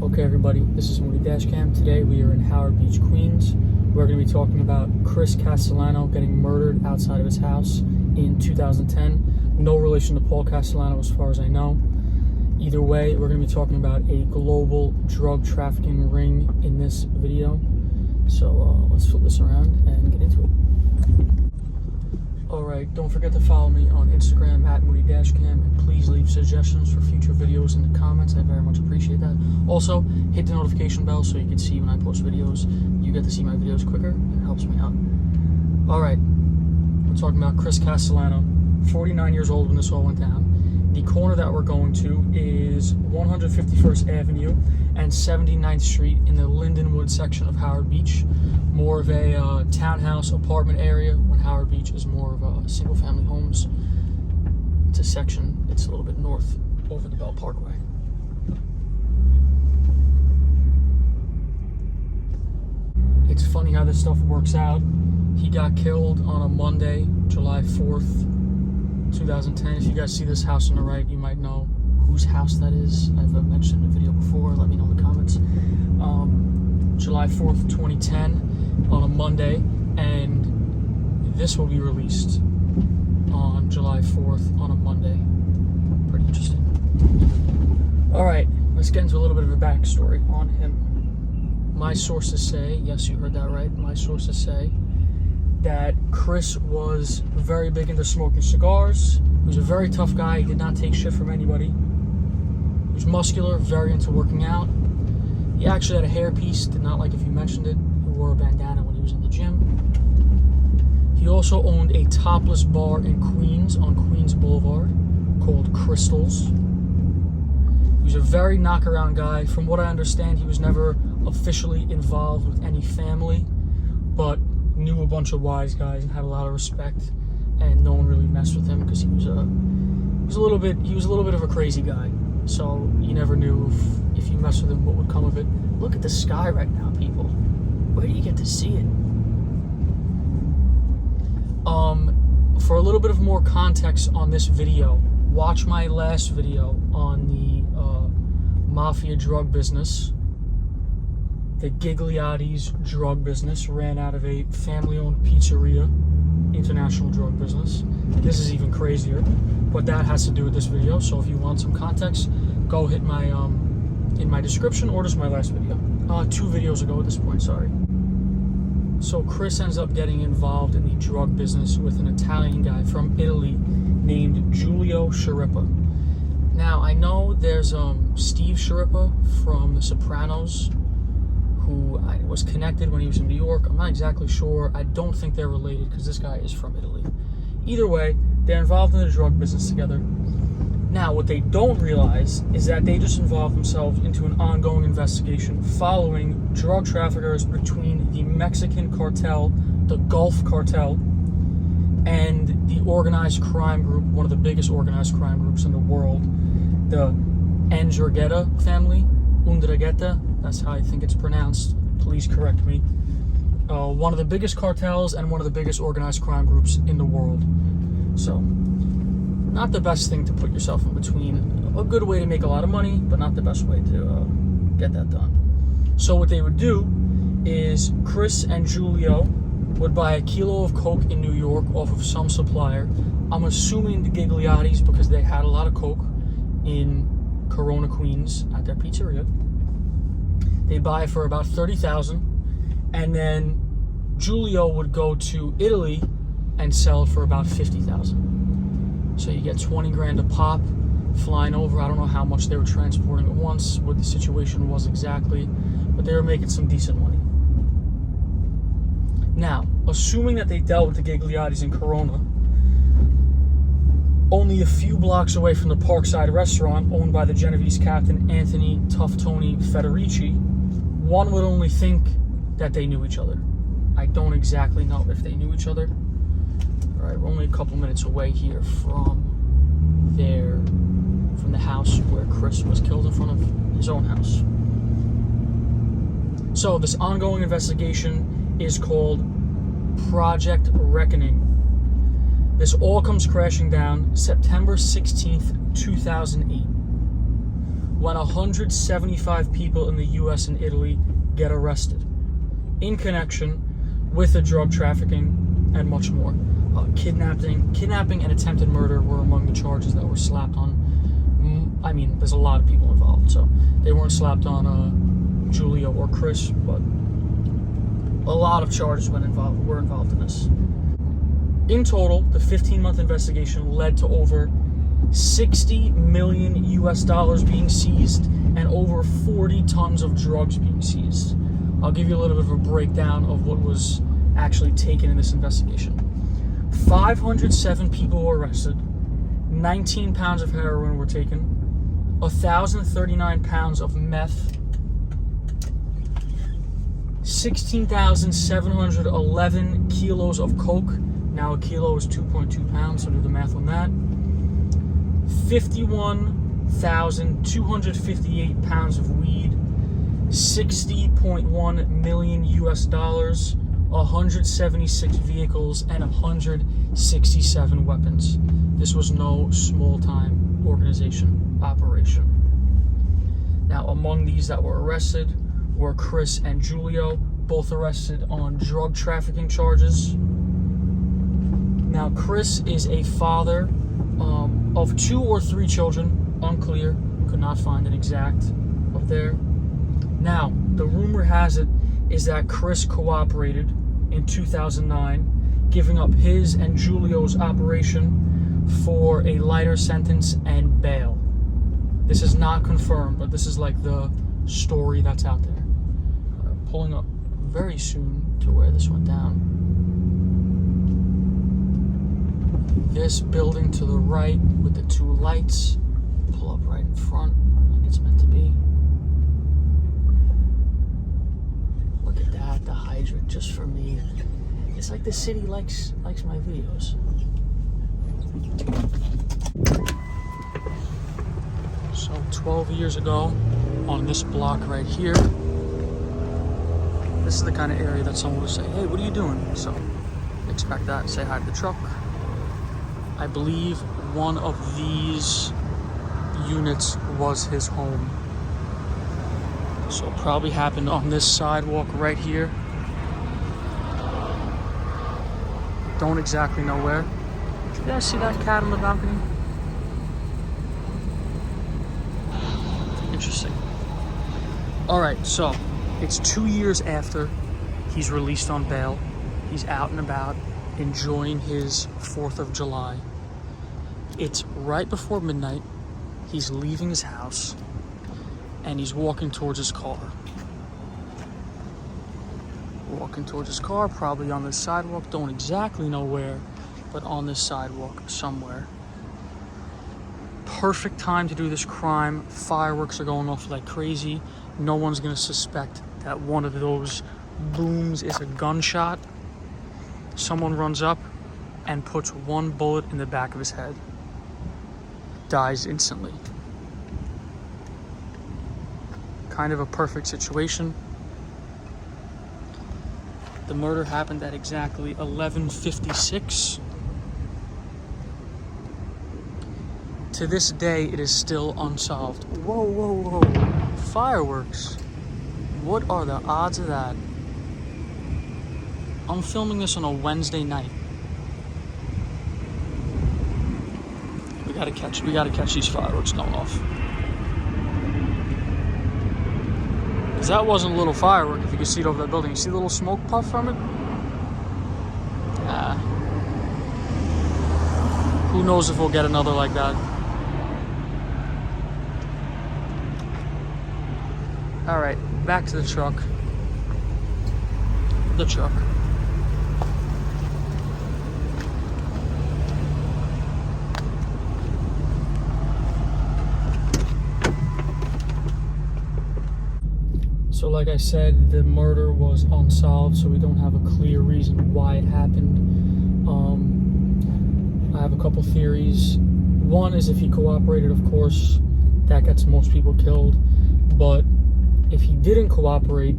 Okay everybody, this is mooneydashcam. Today we are in Howard Beach, Queens. We're going to be talking about Chris Castellano getting murdered outside of his house in 2010. No relation to Paul Castellano as far as I know. Either way, we're going to be talking about a global drug trafficking ring in this video. So let's flip this around and get into it. Alright, don't forget to follow me on Instagram at mooneydashcam, and please leave suggestions for future videos in the comments. I very much appreciate that. Also, hit the notification bell so you can see when I post videos. You get to see my videos quicker, and it helps me out. Alright, we're talking about Chris Castellano, 49 years old when this all went down. The corner that we're going to is 151st Avenue and 79th Street in the Lindenwood section of Howard Beach. More of a townhouse apartment area, when Howard Beach is more of a single family homes. It's a section, it's a little bit north over the Bell Parkway. It's funny how this stuff works out. He got killed on a Monday, July 4th, 2010. If you guys see this house on the right, you might know whose house that is. I've mentioned in a video before. Let me know in the comments. July 4th, 2010 on a Monday, and this will be released on July 4th on a Monday. Pretty interesting. Alright, let's get into a little bit of a backstory on him. My sources say, yes, you heard that right, my sources say that Chris was very big into smoking cigars. He was a very tough guy. He did not take shit from anybody. He was muscular, very into working out. He actually had a hairpiece, did not like if you mentioned it. He wore a bandana when he was in the gym. He also owned a topless bar in Queens on Queens Boulevard called Crystals. He was a very knockaround guy. From what I understand, he was never officially involved with any family, but knew a bunch of wise guys and had a lot of respect, and no one really messed with him because he was a little bit of a crazy guy. So you never knew if you messed with him what would come of it. Look at the sky right now, people. Where do you get to see it? For a little bit of more context on this video, watch my last video on the mafia drug business. The Gigliotti's drug business ran out of a family-owned pizzeria, international drug business. This is even crazier, but that has to do with this video. So if you want some context, go hit my in my description, or just my last video. 2 videos ago at this point, sorry. So Chris ends up getting involved in the drug business with an Italian guy from Italy named Giulio Sciarippa. Now I know there's Steve Sciarippa from The Sopranos, who was connected when he was in New York. I'm not exactly sure. I don't think they're related because this guy is from Italy. Either way, they're involved in the drug business together. Now, what they don't realize is that they just involved themselves into an ongoing investigation following drug traffickers between the Mexican cartel, the Gulf Cartel, and the organized crime group, one of the biggest organized crime groups in the world, the Ndrangheta family, Ndrangheta, that's how I think it's pronounced, please correct me. One of the biggest cartels and one of the biggest organized crime groups in the world. So, not the best thing to put yourself in between. A good way to make a lot of money, but not the best way to get that done. So what they would do is Chris and Giulio would buy a kilo of coke in New York off of some supplier. I'm assuming the Gigliotti's, because they had a lot of coke in Corona, Queens at their pizzeria. They buy it for about $30,000, and then Giulio would go to Italy and sell it for about $50,000. So you get 20 grand a pop flying over. I don't know how much they were transporting at once, what the situation was exactly, but they were making some decent money. Now, assuming that they dealt with the Gigliotti's in Corona, only a few blocks away from the Parkside restaurant owned by the Genovese captain Anthony Tough Tony Federici, one would only think that they knew each other. I don't exactly know if they knew each other. Alright, we're only a couple minutes away here from the house where Chris was killed in front of his own house. So this ongoing investigation is called Project Reckoning. This all comes crashing down September 16th, 2008. when 175 people in the US and Italy get arrested in connection with the drug trafficking and much more. Kidnapping and attempted murder were among the charges that were slapped on. I mean, there's a lot of people involved, so they weren't slapped on Julio or Chris, but a lot of charges were involved in this. In total, the 15-month investigation led to over $60 million being seized and over 40 tons of drugs being seized. I'll give you a little bit of a breakdown of what was actually taken in this investigation. 507 people were arrested, 19 pounds of heroin were taken, 1,039 pounds of meth, 16,711 kilos of coke. Now a kilo is 2.2 pounds, so do the math on that. 51,258 pounds of weed, $60.1 million, 176 vehicles, and 167 weapons. This was no small-time operation. Now, among these that were arrested were Chris and Julio, both arrested on drug trafficking charges. Now, Chris is a father of 2 or 3 children, unclear, could not find an exact of there. Now, the rumor has it is that Chris cooperated in 2009, giving up his and Julio's operation for a lighter sentence and bail. This is not confirmed, but this is like the story that's out there. Pulling up very soon to where this went down. This building to the right with the 2 lights. Pull up right in front like it's meant to be. Look at that, the hydrant just for me. It's like the city likes my videos. So 12 years ago, on this block right here, this is the kind of area that someone would say, hey, what are you doing? So expect that, say hi to the truck. I believe one of these units was his home. So it probably happened on this sidewalk right here. Don't exactly know where. Did you guys see that cat on the balcony? Interesting. Alright, so it's 2 years after he's released on bail. He's out and about enjoying his 4th of July. It's right before midnight. He's leaving his house and he's walking towards his car. Probably on this sidewalk. Don't exactly know where, but on this sidewalk somewhere. Perfect time to do this crime. Fireworks are going off like crazy. No one's gonna suspect that one of those booms is a gunshot. Someone runs up and puts 1 bullet in the back of his head. Dies instantly. Kind of a perfect situation. The murder happened at exactly 11:56. To this day, it is still unsolved. Whoa. Fireworks. What are the odds of that? I'm filming this on a Wednesday night. We gotta catch these fireworks going off. Because that wasn't a little firework, if you can see it over that building. You see the little smoke puff from it? Who knows if we'll get another like that. Alright, back to the truck. So like I said, the murder was unsolved, so we don't have a clear reason why it happened. I have a couple theories. One is if he cooperated, of course, that gets most people killed. But if he didn't cooperate,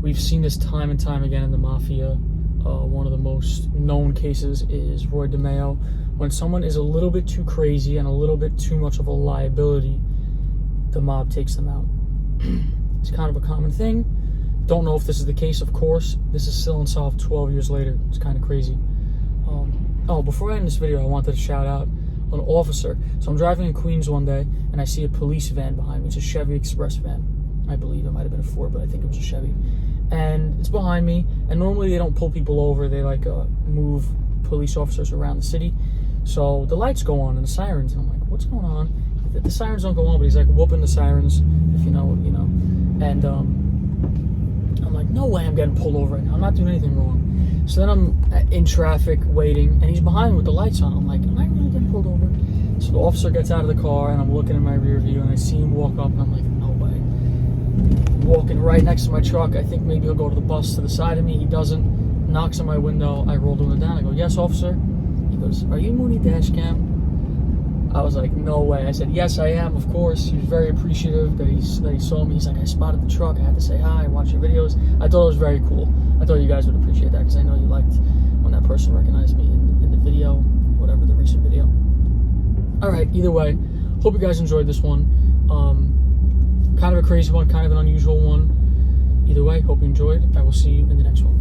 we've seen this time and time again in the mafia. One of the most known cases is Roy DeMeo. When someone is a little bit too crazy and a little bit too much of a liability, the mob takes them out. It's kind of a common thing. Don't know if this is the case, of course. This is still unsolved 12 years later. It's kind of crazy. Oh, before I end this video, I wanted to shout out an officer. So I'm driving in Queens one day, and I see a police van behind me. It's a Chevy Express van. I believe it might have been a Ford, but I think it was a Chevy. And it's behind me, and normally they don't pull people over. They like move police officers around the city. So the lights go on and the sirens, and I'm like, what's going on? The sirens don't go on, but he's like whooping the sirens, if you know, you know. And I'm like, no way I'm getting pulled over right now. I'm not doing anything wrong. So then I'm in traffic waiting, and he's behind me with the lights on. I'm like, am I really getting pulled over? So the officer gets out of the car, and I'm looking in my rear view, and I see him walk up, and I'm like, no way. Walking right next to my truck. I think maybe he'll go to the bus to the side of me. He doesn't. Knocks on my window. I roll the window down. I go, yes, officer. He goes, are you Mooney Dashcam? I was like, no way. I said, yes, I am, of course. He was very appreciative that he saw me. He's like, I spotted the truck. I had to say hi, watch your videos. I thought it was very cool. I thought you guys would appreciate that, because I know you liked when that person recognized me in the video, whatever, the recent video. All right, either way, hope you guys enjoyed this one. Kind of a crazy one, kind of an unusual one. Either way, hope you enjoyed. I will see you in the next one.